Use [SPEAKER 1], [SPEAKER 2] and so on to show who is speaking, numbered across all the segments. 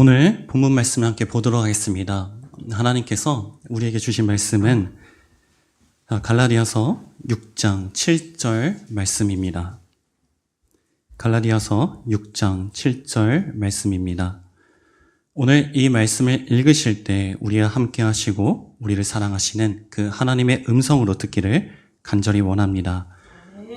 [SPEAKER 1] 오늘 본문 말씀을 함께 보도록 하겠습니다. 하나님께서 우리에게 주신 말씀은 갈라디아서 6장 7절 말씀입니다. 갈라디아서 6장 7절 말씀입니다. 오늘 이 말씀을 읽으실 때 우리와 함께 하시고 우리를 사랑하시는 그 하나님의 음성으로 듣기를 간절히 원합니다.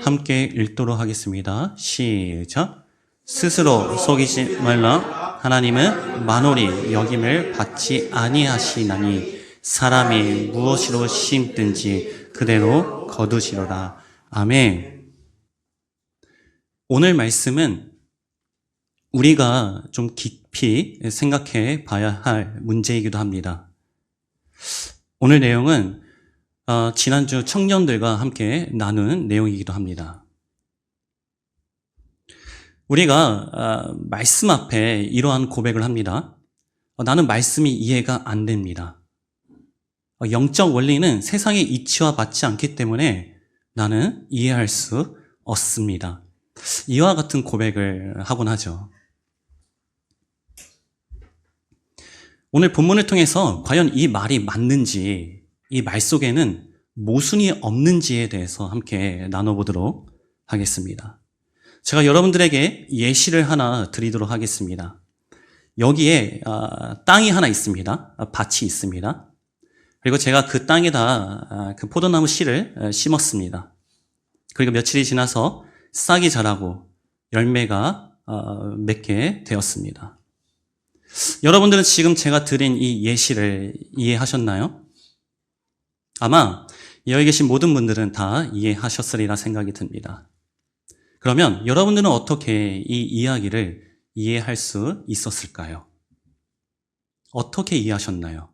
[SPEAKER 1] 함께 읽도록 하겠습니다. 시작. 스스로 속이지 말라. 하나님은 만홀히 여김을 받지 아니하시나니 사람이 무엇으로 심든지 그대로 거두시로라. 아멘. 오늘 말씀은 우리가 좀 깊이 생각해 봐야 할 문제이기도 합니다. 오늘 내용은 지난주 청년들과 함께 나눈 내용이기도 합니다. 우리가 말씀 앞에 이러한 고백을 합니다. 나는 말씀이 이해가 안 됩니다. 영적 원리는 세상의 이치와 맞지 않기 때문에 나는 이해할 수 없습니다. 이와 같은 고백을 하곤 하죠. 오늘 본문을 통해서 과연 이 말이 맞는지, 이 말 속에는 모순이 없는지에 대해서 함께 나눠보도록 하겠습니다. 제가 여러분들에게 예시를 하나 드리도록 하겠습니다. 여기에 땅이 하나 있습니다. 밭이 있습니다. 그리고 제가 그 땅에다 그 포도나무 씨를 심었습니다. 그리고 며칠이 지나서 싹이 자라고 열매가 맺게 되었습니다. 여러분들은 지금 제가 드린 이 예시를 이해하셨나요? 아마 여기 계신 모든 분들은 다 이해하셨으리라 생각이 듭니다. 그러면 여러분들은 어떻게 이 이야기를 이해할 수 있었을까요? 어떻게 이해하셨나요?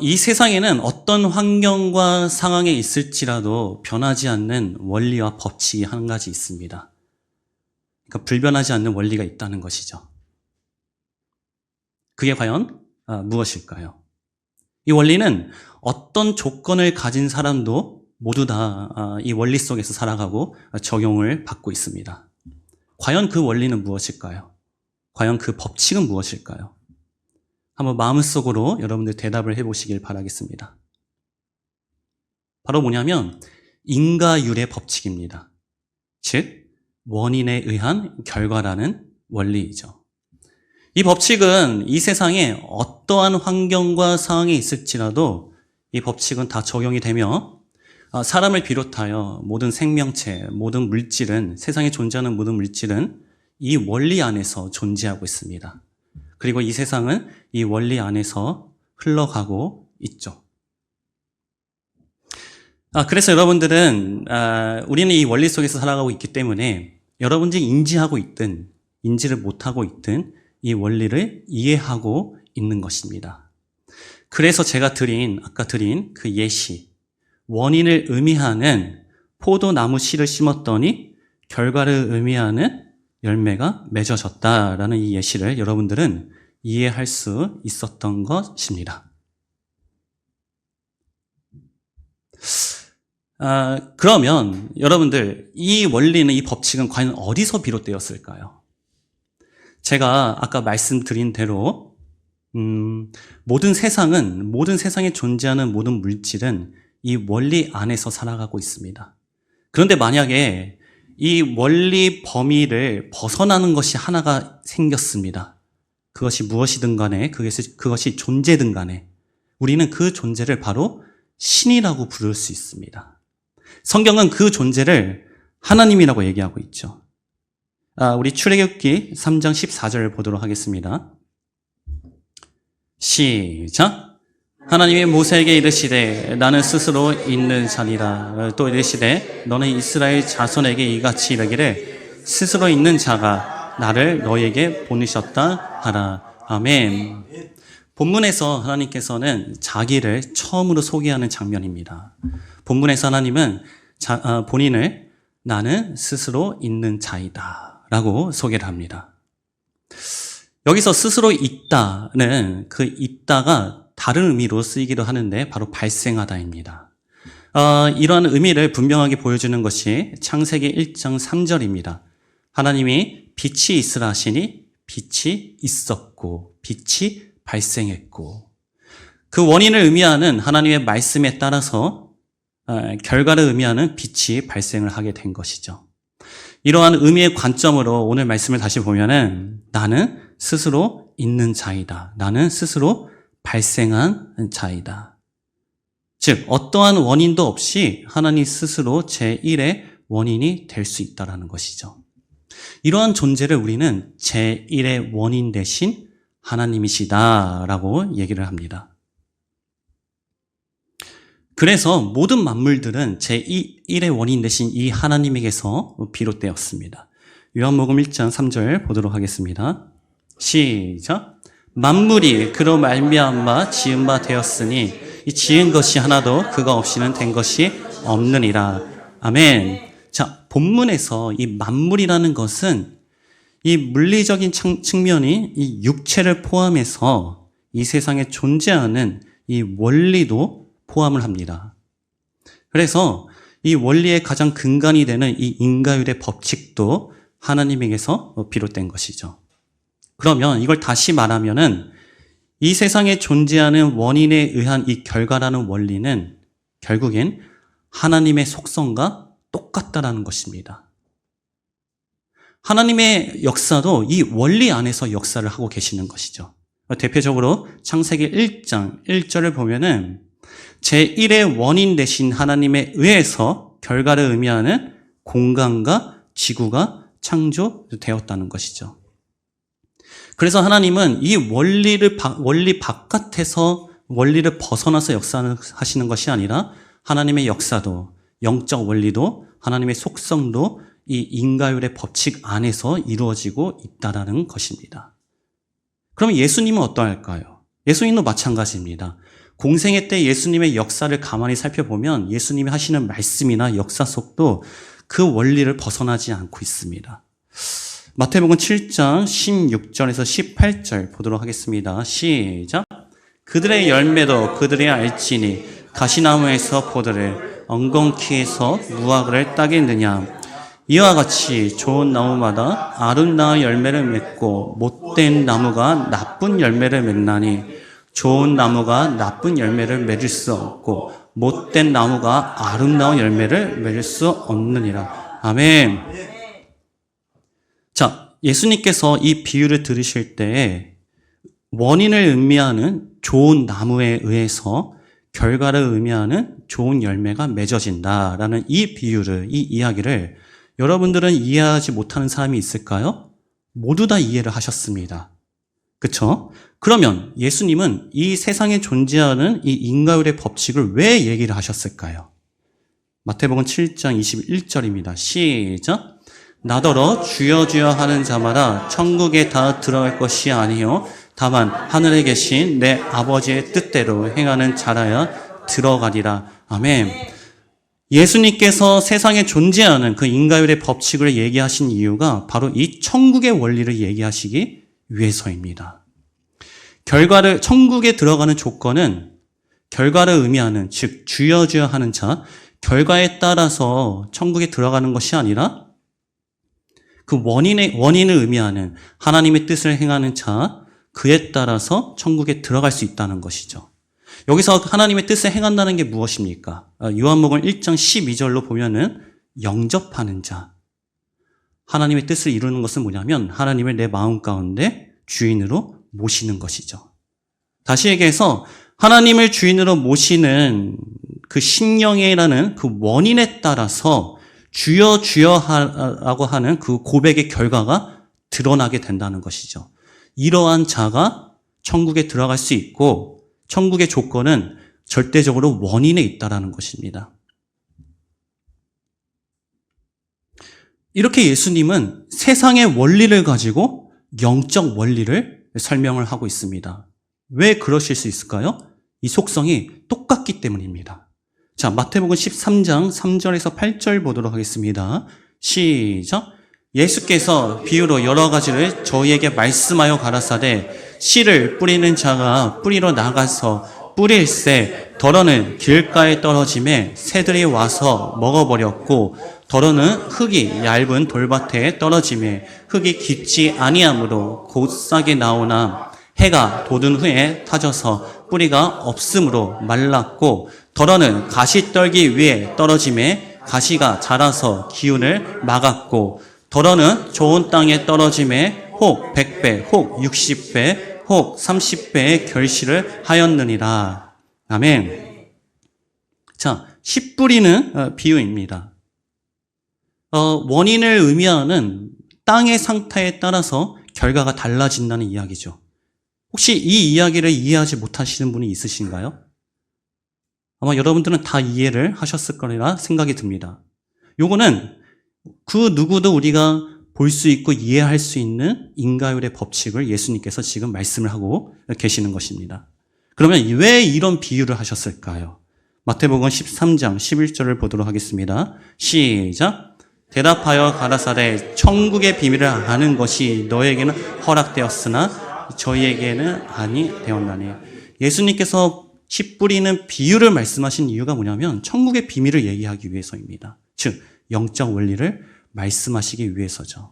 [SPEAKER 1] 이 세상에는 어떤 환경과 상황에 있을지라도 변하지 않는 원리와 법칙이 한 가지 있습니다. 그러니까 불변하지 않는 원리가 있다는 것이죠. 그게 과연 무엇일까요? 이 원리는 어떤 조건을 가진 사람도 모두 다 이 원리 속에서 살아가고 적용을 받고 있습니다. 과연 그 원리는 무엇일까요? 과연 그 법칙은 무엇일까요? 한번 마음속으로 여러분들 대답을 해보시길 바라겠습니다. 바로 뭐냐면 인과율의 법칙입니다. 즉 원인에 의한 결과라는 원리이죠. 이 법칙은 이 세상에 어떠한 환경과 상황에 있을지라도 이 법칙은 다 적용이 되며 사람을 비롯하여 모든 생명체, 모든 물질은, 세상에 존재하는 모든 물질은 이 원리 안에서 존재하고 있습니다. 그리고 이 세상은 이 원리 안에서 흘러가고 있죠. 그래서 여러분들은 우리는 이 원리 속에서 살아가고 있기 때문에 여러분들이 인지하고 있든 인지를 못하고 있든 이 원리를 이해하고 있는 것입니다. 그래서 제가 아까 드린 그 예시, 원인을 의미하는 포도나무 씨를 심었더니 결과를 의미하는 열매가 맺어졌다라는 이 예시를 여러분들은 이해할 수 있었던 것입니다. 그러면 여러분들 이 원리는, 이 법칙은 과연 어디서 비롯되었을까요? 제가 아까 말씀드린 대로 모든 세상에 존재하는 모든 물질은 이 원리 안에서 살아가고 있습니다. 그런데 만약에 이 원리 범위를 벗어나는 것이 하나가 생겼습니다. 그것이 무엇이든 간에, 그것이 존재든 간에 우리는 그 존재를 바로 신이라고 부를 수 있습니다. 성경은 그 존재를 하나님이라고 얘기하고 있죠. 우리 출애굽기 3장 14절을 보도록 하겠습니다. 시작. 하나님이 모세에게 이르시되 나는 스스로 있는 자니라. 또 이르시되 너는 이스라엘 자손에게 이같이 이르기를 스스로 있는 자가 나를 너에게 보내셨다 하라. 아멘. 본문에서 하나님께서는 자기를 처음으로 소개하는 장면입니다. 본문에서 하나님은 본인을 나는 스스로 있는 자이다 라고 소개를 합니다. 여기서 스스로 있다는 그 있다가 다른 의미로 쓰이기도 하는데 바로 발생하다입니다. 이러한 의미를 분명하게 보여주는 것이 창세기 1장 3절입니다. 하나님이 빛이 있으라 하시니 빛이 있었고 빛이 발생했고, 그 원인을 의미하는 하나님의 말씀에 따라서 결과를 의미하는 빛이 발생을 하게 된 것이죠. 이러한 의미의 관점으로 오늘 말씀을 다시 보면은 나는 스스로 있는 자이다. 나는 스스로 발생한 자이다. 즉 어떠한 원인도 없이 하나님 스스로 제1의 원인이 될 수 있다는 것이죠. 이러한 존재를 우리는 제1의 원인 대신 하나님이시다라고 얘기를 합니다. 그래서 모든 만물들은 제1의 원인 대신 이 하나님에게서 비롯되었습니다. 요한복음 1장 3절 보도록 하겠습니다. 시작. 만물이 그로 말미암아 지은 바 되었으니 이 지은 것이 하나도 그가 없이는 된 것이 없느니라. 아멘. 자, 본문에서 이 만물이라는 것은 이 물리적인 측면이 이 육체를 포함해서 이 세상에 존재하는 이 원리도 포함을 합니다. 그래서 이 원리의 가장 근간이 되는 이 인과율의 법칙도 하나님에게서 비롯된 것이죠. 그러면 이걸 다시 말하면은 이 세상에 존재하는 원인에 의한 이 결과라는 원리는 결국엔 하나님의 속성과 똑같다라는 것입니다. 하나님의 역사도 이 원리 안에서 역사를 하고 계시는 것이죠. 대표적으로 창세기 1장 1절을 보면은 제1의 원인 대신 하나님에 의해서 결과를 의미하는 공간과 지구가 창조되었다는 것이죠. 그래서 하나님은 이 원리 바깥에서 원리를 벗어나서 역사하시는 것이 아니라 하나님의 역사도, 영적 원리도, 하나님의 속성도 이 인과율의 법칙 안에서 이루어지고 있다는 것입니다. 그럼 예수님은 어떠할까요? 예수님도 마찬가지입니다. 공생애 때 예수님의 역사를 가만히 살펴보면 예수님이 하시는 말씀이나 역사 속도 그 원리를 벗어나지 않고 있습니다. 마태복음 7장 16절에서 18절 보도록 하겠습니다. 시작. 그들의 열매도 그들이 알지니 가시나무에서 포도를 엉겅퀴에서 무화과를 따겠느냐. 이와 같이 좋은 나무마다 아름다운 열매를 맺고 못된 나무가 나쁜 열매를 맺나니 좋은 나무가 나쁜 열매를 맺을 수 없고 못된 나무가 아름다운 열매를 맺을 수 없느니라. 아멘. 자, 예수님께서 이 비유를 들으실 때 원인을 의미하는 좋은 나무에 의해서 결과를 의미하는 좋은 열매가 맺어진다라는 이 비유를, 이 이야기를 여러분들은 이해하지 못하는 사람이 있을까요? 모두 다 이해를 하셨습니다. 그렇죠? 그러면 예수님은 이 세상에 존재하는 이 인과율의 법칙을 왜 얘기를 하셨을까요? 마태복음 7장 21절입니다. 시작. 나더러 주여 주여 하는 자마다 천국에 다 들어갈 것이 아니요 다만 하늘에 계신 내 아버지의 뜻대로 행하는 자라야 들어가리라. 아멘. 예수님께서 세상에 존재하는 그 인과율의 법칙을 얘기하신 이유가 바로 이 천국의 원리를 얘기하시기 위해서입니다. 천국에 들어가는 조건은 결과를 의미하는, 즉 주여 주여 하는 자, 결과에 따라서 천국에 들어가는 것이 아니라 그 원인을 의미하는 하나님의 뜻을 행하는 자, 그에 따라서 천국에 들어갈 수 있다는 것이죠. 여기서 하나님의 뜻을 행한다는 게 무엇입니까? 요한복음 1장 12절로 보면은 영접하는 자. 하나님의 뜻을 이루는 것은 뭐냐면 하나님을 내 마음 가운데 주인으로 모시는 것이죠. 다시 얘기해서 하나님을 주인으로 모시는 그 신령이라는 그 원인에 따라서 주여 주여라고 하는 그 고백의 결과가 드러나게 된다는 것이죠. 이러한 자가 천국에 들어갈 수 있고 천국의 조건은 절대적으로 원인에 있다라는 것입니다. 이렇게 예수님은 세상의 원리를 가지고 영적 원리를 설명을 하고 있습니다. 왜 그러실 수 있을까요? 이 속성이 똑같기 때문입니다. 자, 마태복음 13장 3절에서 8절 보도록 하겠습니다. 시작. 예수께서 비유로 여러 가지를 저희에게 말씀하여 가라사대 씨를 뿌리는 자가 뿌리러 나가서 뿌릴새 덜어는 길가에 떨어짐에 새들이 와서 먹어버렸고 더러는 흙이 얇은 돌밭에 떨어짐에 흙이 깊지 아니하므로 곧 싹이 나오나 해가 돋은 후에 타져서 뿌리가 없으므로 말랐고 더러는 가시떨기 위에 떨어짐에 가시가 자라서 기운을 막았고 더러는 좋은 땅에 떨어짐에 혹 100배, 혹 60배, 혹 30배의 결실을 하였느니라. 아멘. 자, 씨 뿌리는 비유입니다. 원인을 의미하는 땅의 상태에 따라서 결과가 달라진다는 이야기죠. 혹시 이 이야기를 이해하지 못하시는 분이 있으신가요? 아마 여러분들은 다 이해를 하셨을 거리라 생각이 듭니다. 요거는 그 누구도 우리가 볼 수 있고 이해할 수 있는 인과율의 법칙을 예수님께서 지금 말씀을 하고 계시는 것입니다. 그러면 왜 이런 비유를 하셨을까요? 마태복음 13장 11절을 보도록 하겠습니다. 시작. 대답하여 가라사대 천국의 비밀을 아는 것이 너에게는 허락되었으나 저희에게는 아니 되었나니. 예수님께서 씨 뿌리는 비유를 말씀하신 이유가 뭐냐면 천국의 비밀을 얘기하기 위해서입니다. 즉 영적 원리를 말씀하시기 위해서죠.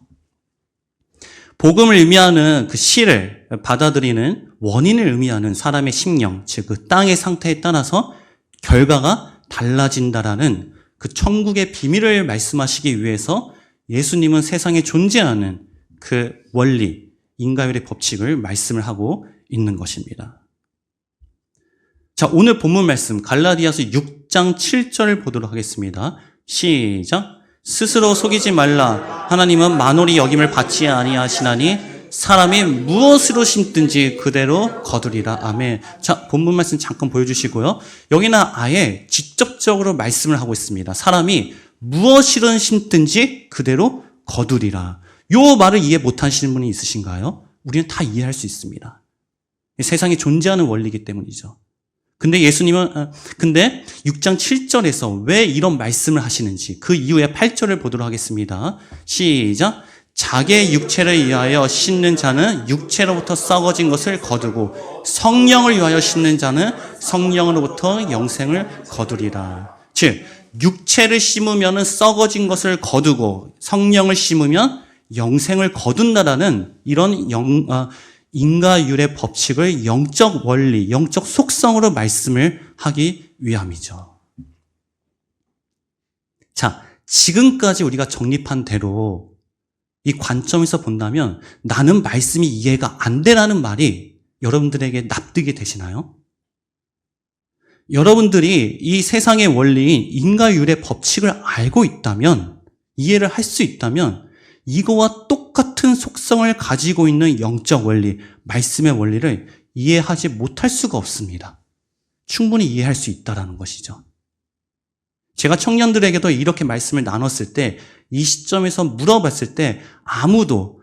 [SPEAKER 1] 복음을 의미하는 그 씨를 받아들이는 원인을 의미하는 사람의 심령, 즉 그 땅의 상태에 따라서 결과가 달라진다라는 그 천국의 비밀을 말씀하시기 위해서 예수님은 세상에 존재하는 그 원리, 인과율의 법칙을 말씀을 하고 있는 것입니다. 자, 오늘 본문 말씀 갈라디아서 6장 7절을 보도록 하겠습니다. 시작. 스스로 속이지 말라. 하나님은 만홀히 여김을 받지 아니하시나니 사람이 무엇으로 심든지 그대로 거두리라. 아멘. 자, 본문 말씀 잠깐 보여주시고요. 여기는 아예 직접적으로 말씀을 하고 있습니다. 사람이 무엇이든 심든지 그대로 거두리라. 요 말을 이해 못하시는 분이 있으신가요? 우리는 다 이해할 수 있습니다. 세상에 존재하는 원리이기 때문이죠. 근데 예수님은, 근데 6장 7절에서 왜 이런 말씀을 하시는지 그 이후에 8절을 보도록 하겠습니다. 시작. 자기의 육체를 위하여 심는 자는 육체로부터 썩어진 것을 거두고 성령을 위하여 심는 자는 성령으로부터 영생을 거두리라. 즉, 육체를 심으면 썩어진 것을 거두고 성령을 심으면 영생을 거둔다라는 이런 인과율의 법칙을 영적 원리, 영적 속성으로 말씀을 하기 위함이죠. 자, 지금까지 우리가 정립한 대로 이 관점에서 본다면 나는 말씀이 이해가 안 되라는 말이 여러분들에게 납득이 되시나요? 여러분들이 이 세상의 원리인 인과율의 법칙을 알고 있다면, 이해를 할 수 있다면 이거와 똑같은 속성을 가지고 있는 영적 원리, 말씀의 원리를 이해하지 못할 수가 없습니다. 충분히 이해할 수 있다는 것이죠. 제가 청년들에게도 이렇게 말씀을 나눴을 때, 이 시점에서 물어봤을 때 아무도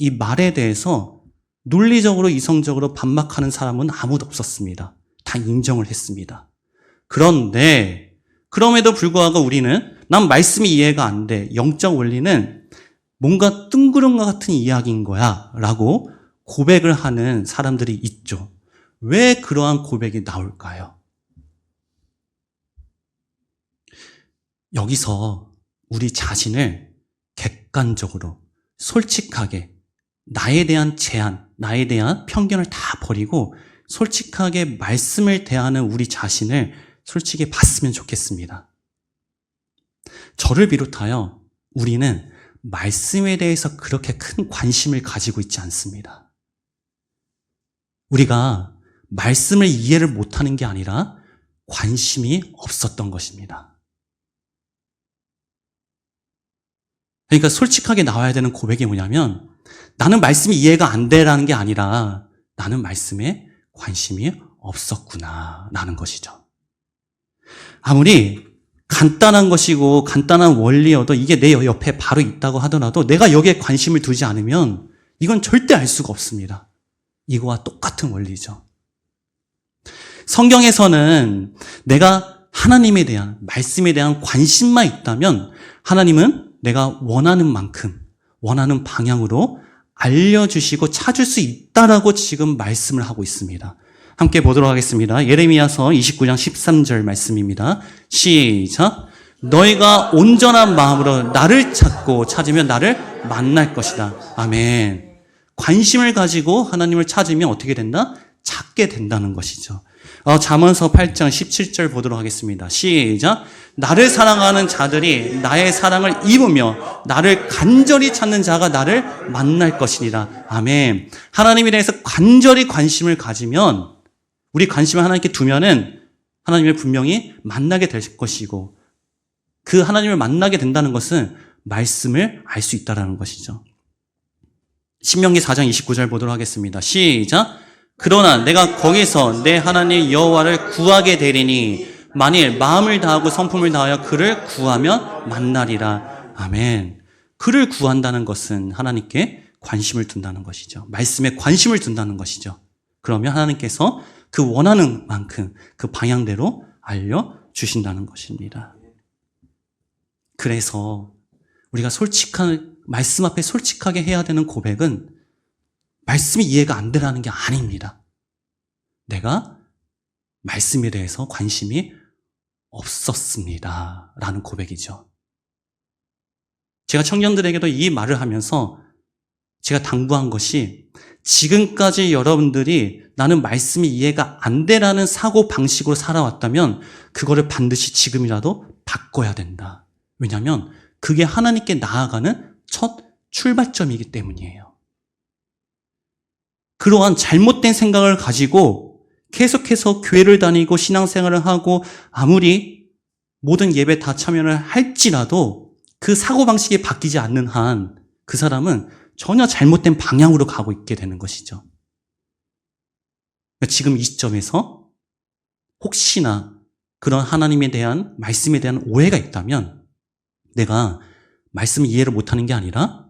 [SPEAKER 1] 이 말에 대해서 논리적으로 이성적으로 반박하는 사람은 아무도 없었습니다. 다 인정을 했습니다. 그런데 그럼에도 불구하고 우리는 난 말씀이 이해가 안 돼. 영적 원리는 뭔가 뜬구름과 같은 이야기인 거야 라고 고백을 하는 사람들이 있죠. 왜 그러한 고백이 나올까요? 여기서 우리 자신을 객관적으로 솔직하게 나에 대한 제한, 나에 대한 편견을 다 버리고 솔직하게 말씀을 대하는 우리 자신을 솔직히 봤으면 좋겠습니다. 저를 비롯하여 우리는 말씀에 대해서 그렇게 큰 관심을 가지고 있지 않습니다. 우리가 말씀을 이해를 못하는 게 아니라 관심이 없었던 것입니다. 그러니까 솔직하게 나와야 되는 고백이 뭐냐면 나는 말씀이 이해가 안 되라는 게 아니라 나는 말씀에 관심이 없었구나 라는 것이죠. 아무리 간단한 것이고 간단한 원리여도 이게 내 옆에 바로 있다고 하더라도 내가 여기에 관심을 두지 않으면 이건 절대 알 수가 없습니다. 이거와 똑같은 원리죠. 성경에서는 내가 하나님에 대한, 말씀에 대한 관심만 있다면 하나님은 내가 원하는 만큼, 원하는 방향으로 알려주시고 찾을 수 있다라고 지금 말씀을 하고 있습니다. 함께 보도록 하겠습니다. 예레미야서 29장 13절 말씀입니다. 시작. 너희가 온전한 마음으로 나를 찾고 찾으면 나를 만날 것이다. 아멘. 관심을 가지고 하나님을 찾으면 어떻게 된다? 찾게 된다는 것이죠. 잠언서 8장 17절 보도록 하겠습니다. 시작. 나를 사랑하는 자들이 나의 사랑을 입으며 나를 간절히 찾는 자가 나를 만날 것이니라. 아멘. 하나님에 대해서 간절히 관심을 가지면, 우리 관심을 하나님께 두면은 하나님을 분명히 만나게 될 것이고, 그 하나님을 만나게 된다는 것은 말씀을 알 수 있다는 것이죠. 신명기 4장 29절 보도록 하겠습니다. 시작. 그러나 내가 거기서 내 하나님 여호와를 구하게 되리니 만일 마음을 다하고 성품을 다하여 그를 구하면 만나리라. 아멘. 그를 구한다는 것은 하나님께 관심을 둔다는 것이죠. 말씀에 관심을 둔다는 것이죠. 그러면 하나님께서 그 원하는 만큼 그 방향대로 알려주신다는 것입니다. 그래서 우리가 말씀 앞에 솔직하게 해야 되는 고백은 말씀이 이해가 안 되라는 게 아닙니다. 내가 말씀에 대해서 관심이 없었습니다. 라는 고백이죠. 제가 청년들에게도 이 말을 하면서 제가 당부한 것이, 지금까지 여러분들이 나는 말씀이 이해가 안 되라는 사고 방식으로 살아왔다면 그거를 반드시 지금이라도 바꿔야 된다. 왜냐하면 그게 하나님께 나아가는 첫 출발점이기 때문이에요. 그러한 잘못된 생각을 가지고 계속해서 교회를 다니고 신앙생활을 하고 아무리 모든 예배 다 참여를 할지라도 그 사고방식이 바뀌지 않는 한 그 사람은 전혀 잘못된 방향으로 가고 있게 되는 것이죠. 지금 이 시점에서 혹시나 그런 하나님에 대한, 말씀에 대한 오해가 있다면 내가 말씀을 이해를 못하는 게 아니라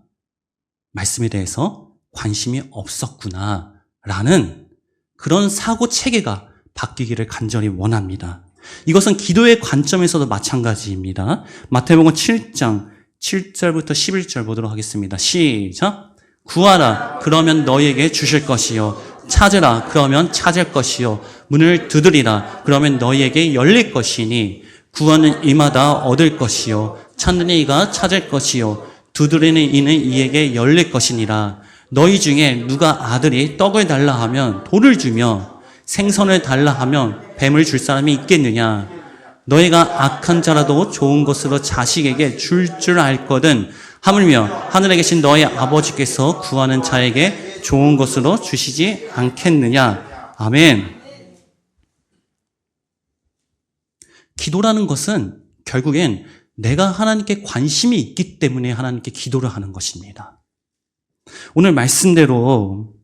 [SPEAKER 1] 말씀에 대해서 관심이 없었구나 라는 그런 사고 체계가 바뀌기를 간절히 원합니다. 이것은 기도의 관점에서도 마찬가지입니다. 마태복음 7장 7절부터 11절 보도록 하겠습니다. 시작. 구하라 그러면 너희에게 주실 것이요, 찾으라 그러면 찾을 것이요, 문을 두드리라 그러면 너희에게 열릴 것이니 구하는 이마다 얻을 것이요, 찾는 이가 찾을 것이요, 두드리는 이는 이에게 열릴 것이니라. 너희 중에 누가 아들이 떡을 달라 하면 돌을 주며 생선을 달라 하면 뱀을 줄 사람이 있겠느냐? 너희가 악한 자라도 좋은 것으로 자식에게 줄 알거든 하물며 하늘에 계신 너희 아버지께서 구하는 자에게 좋은 것으로 주시지 않겠느냐? 아멘. 기도라는 것은 결국엔 내가 하나님께 관심이 있기 때문에 하나님께 기도를 하는 것입니다. 오늘 말씀대로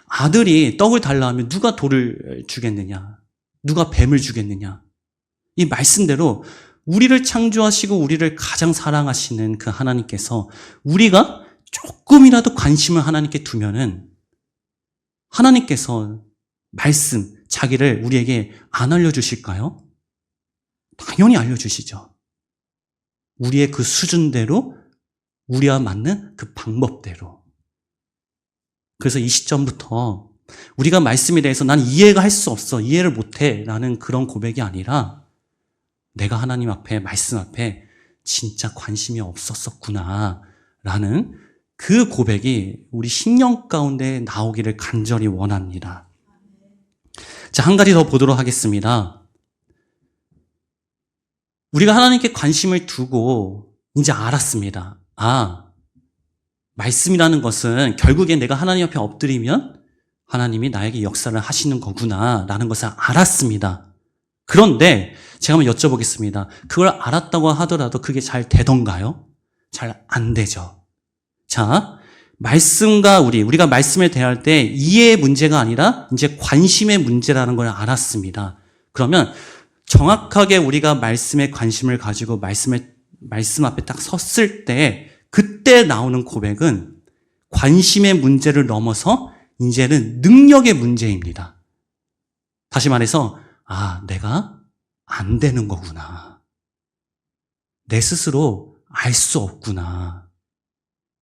[SPEAKER 1] 아들이 떡을 달라 하면 누가 돌을 주겠느냐? 누가 뱀을 주겠느냐? 이 말씀대로 우리를 창조하시고 우리를 가장 사랑하시는 그 하나님께서 우리가 조금이라도 관심을 하나님께 두면은 하나님께서 말씀, 자기를 우리에게 안 알려주실까요? 당연히 알려주시죠. 우리의 그 수준대로, 우리와 맞는 그 방법대로. 그래서 이 시점부터 우리가 말씀에 대해서 난 이해가 할 수 없어, 이해를 못해 라는 그런 고백이 아니라 내가 하나님 앞에, 말씀 앞에 진짜 관심이 없었었구나 라는 그 고백이 우리 심령 가운데 나오기를 간절히 원합니다. 자, 한 가지 더 보도록 하겠습니다. 우리가 하나님께 관심을 두고 이제 알았습니다. 말씀이라는 것은 결국에 내가 하나님 앞에 엎드리면 하나님이 나에게 역사를 하시는 거구나 라는 것을 알았습니다. 그런데 제가 한번 여쭤보겠습니다. 그걸 알았다고 하더라도 그게 잘 되던가요? 잘 안 되죠. 자, 말씀과 우리가 말씀을 대할 때 이해의 문제가 아니라 이제 관심의 문제라는 걸 알았습니다. 그러면 정확하게 우리가 말씀에 관심을 가지고 말씀 앞에 딱 섰을 때 그때 나오는 고백은 관심의 문제를 넘어서 이제는 능력의 문제입니다. 다시 말해서 내가 안 되는 거구나. 내 스스로 알 수 없구나.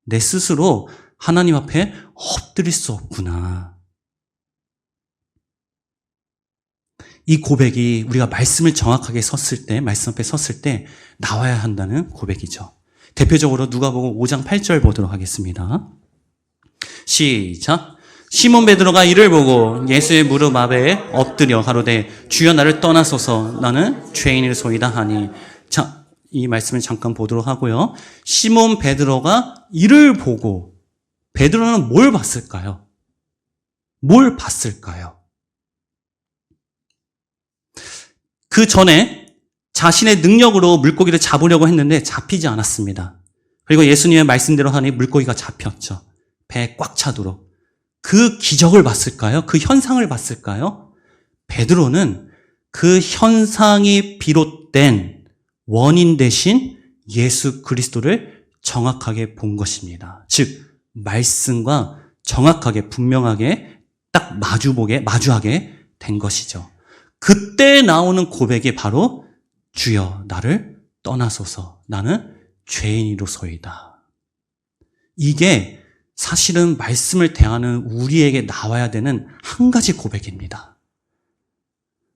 [SPEAKER 1] 내 스스로 하나님 앞에 엎드릴 수 없구나. 이 고백이 우리가 말씀을 정확하게 섰을 때, 말씀 앞에 섰을 때 나와야 한다는 고백이죠. 대표적으로 누가복음 5장 8절 보도록 하겠습니다. 시작. 시몬 베드로가 이를 보고 예수의 무릎 앞에 엎드려 가로되 주여 나를 떠나소서 나는 죄인이소이다 하니. 자, 이 말씀을 잠깐 보도록 하고요. 시몬 베드로가 이를 보고, 베드로는 뭘 봤을까요? 뭘 봤을까요? 그 전에 자신의 능력으로 물고기를 잡으려고 했는데 잡히지 않았습니다. 그리고 예수님의 말씀대로 하니 물고기가 잡혔죠. 배에 꽉 차도록. 그 기적을 봤을까요? 그 현상을 봤을까요? 베드로는 그 현상이 비롯된 원인 대신 예수 그리스도를 정확하게 본 것입니다. 즉, 말씀과 정확하게 분명하게 딱 마주하게 된 것이죠. 그때 나오는 고백이 바로 주여 나를 떠나소서 나는 죄인이로소이다. 이게 사실은 말씀을 대하는 우리에게 나와야 되는 한 가지 고백입니다.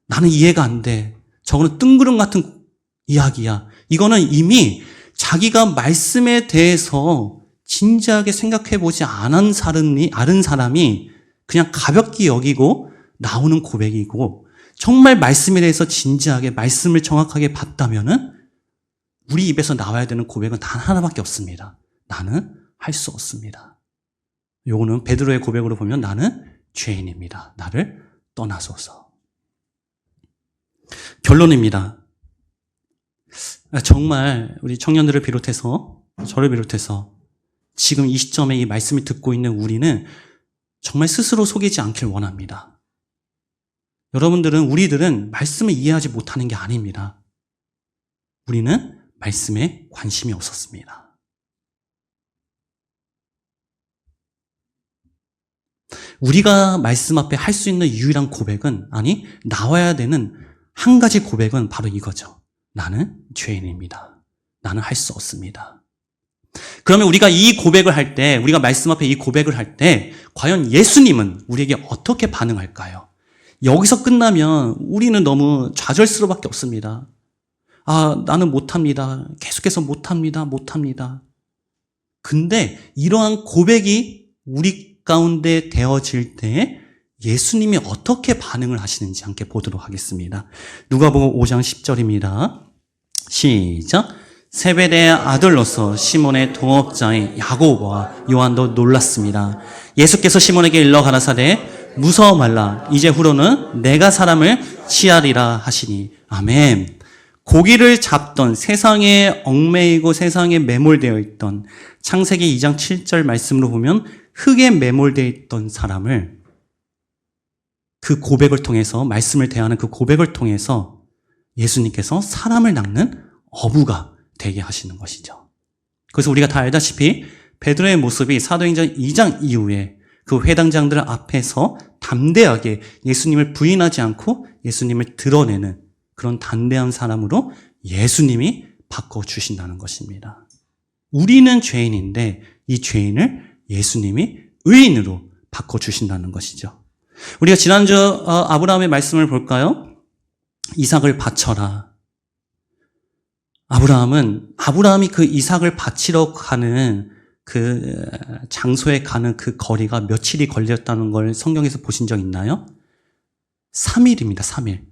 [SPEAKER 1] 나는 이해가 안 돼. 저거는 뜬구름 같은 이야기야. 이거는 이미 자기가 말씀에 대해서 진지하게 생각해보지 않은 사람이 그냥 가볍게 여기고 나오는 고백이고, 정말 말씀에 대해서 진지하게 말씀을 정확하게 봤다면은 우리 입에서 나와야 되는 고백은 단 하나밖에 없습니다. 나는 할 수 없습니다. 요거는 베드로의 고백으로 보면 나는 죄인입니다. 나를 떠나소서. 결론입니다. 정말 우리 청년들을 비롯해서 저를 비롯해서 지금 이 시점에 이 말씀을 듣고 있는 우리는 정말 스스로 속이지 않길 원합니다. 우리들은 말씀을 이해하지 못하는 게 아닙니다. 우리는 말씀에 관심이 없었습니다. 우리가 말씀 앞에 할 수 있는 유일한 고백은, 나와야 되는 한 가지 고백은 바로 이거죠. 나는 죄인입니다. 나는 할 수 없습니다. 그러면 우리가 이 고백을 할 때, 우리가 말씀 앞에 이 고백을 할 때, 과연 예수님은 우리에게 어떻게 반응할까요? 여기서 끝나면 우리는 너무 좌절스러워밖에 없습니다. 나는 못합니다. 계속해서 못합니다. 근데 이러한 고백이 우리 가운데 되어질 때 예수님이 어떻게 반응을 하시는지 함께 보도록 하겠습니다. 누가복음 5장 10절입니다. 시작. 세베대의 아들로서 시몬의 동업자인 야고보와 요한도 놀랐습니다. 예수께서 시몬에게 일러 가라사대 무서워 말라. 이제 후로는 내가 사람을 취하리라 하시니. 아멘. 고기를 잡던, 세상에 얽매이고 세상에 매몰되어 있던, 창세기 2장 7절 말씀으로 보면 흙에 매몰되어 있던 사람을 그 고백을 통해서, 말씀을 대하는 그 고백을 통해서 예수님께서 사람을 낚는 어부가 되게 하시는 것이죠. 그래서 우리가 다 알다시피 베드로의 모습이 사도행전 2장 이후에 그 회당장들 앞에서 담대하게 예수님을 부인하지 않고 예수님을 드러내는 그런 담대한 사람으로 예수님이 바꿔주신다는 것입니다. 우리는 죄인인데 이 죄인을 예수님이 의인으로 바꿔주신다는 것이죠. 우리가 지난주 아브라함의 말씀을 볼까요? 이삭을 바쳐라. 아브라함이 그 이삭을 바치러 가는 그 장소에 가는 그 거리가 며칠이 걸렸다는 걸 성경에서 보신 적 있나요? 3일입니다. 3일.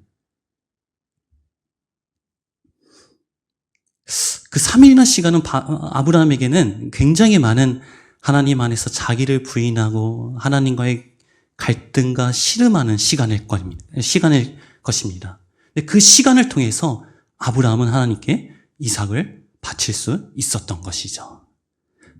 [SPEAKER 1] 그 3일이나 시간은 아브라함에게는 굉장히 많은 하나님 안에서 자기를 부인하고 하나님과의 갈등과 씨름하는 시간일 것입니다. 그 시간을 통해서 아브라함은 하나님께 이삭을 바칠 수 있었던 것이죠.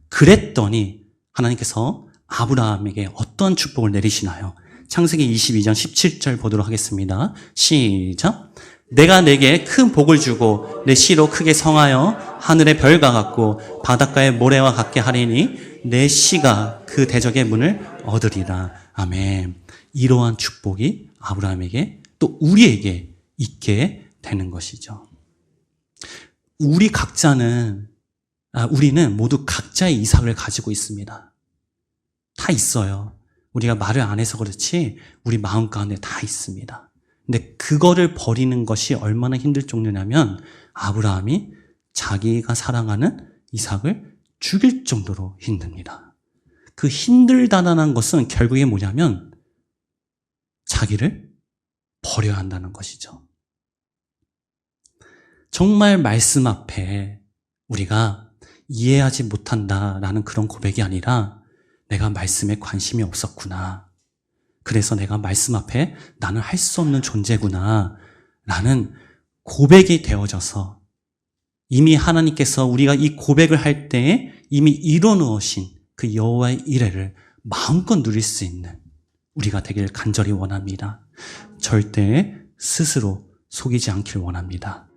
[SPEAKER 1] 그랬더니 하나님께서 아브라함에게 어떤 축복을 내리시나요? 창세기 22장 17절 보도록 하겠습니다. 시작. 내가 내게 큰 복을 주고 내 씨로 크게 성하여 하늘의 별과 같고 바닷가의 모래와 같게 하리니 내 씨가 그 대적의 문을 얻으리라. 아멘. 이러한 축복이 아브라함에게 또 우리에게 있게 되는 것이죠. 우리는 모두 각자의 이삭을 가지고 있습니다. 다 있어요. 우리가 말을 안 해서 그렇지 우리 마음 가운데 다 있습니다. 근데 그거를 버리는 것이 얼마나 힘들 정도냐면 아브라함이 자기가 사랑하는 이삭을 죽일 정도로 힘듭니다. 그 힘들다는 것은 결국에 뭐냐면 자기를 버려야 한다는 것이죠. 정말 말씀 앞에 우리가 이해하지 못한다라는 그런 고백이 아니라 내가 말씀에 관심이 없었구나. 그래서 내가 말씀 앞에 나는 할 수 없는 존재구나 라는 고백이 되어져서 이미 하나님께서 우리가 이 고백을 할 때에 이미 이뤄놓으신 그 여호와의 이레를 마음껏 누릴 수 있는 우리가 되길 간절히 원합니다. 절대 스스로 속이지 않길 원합니다.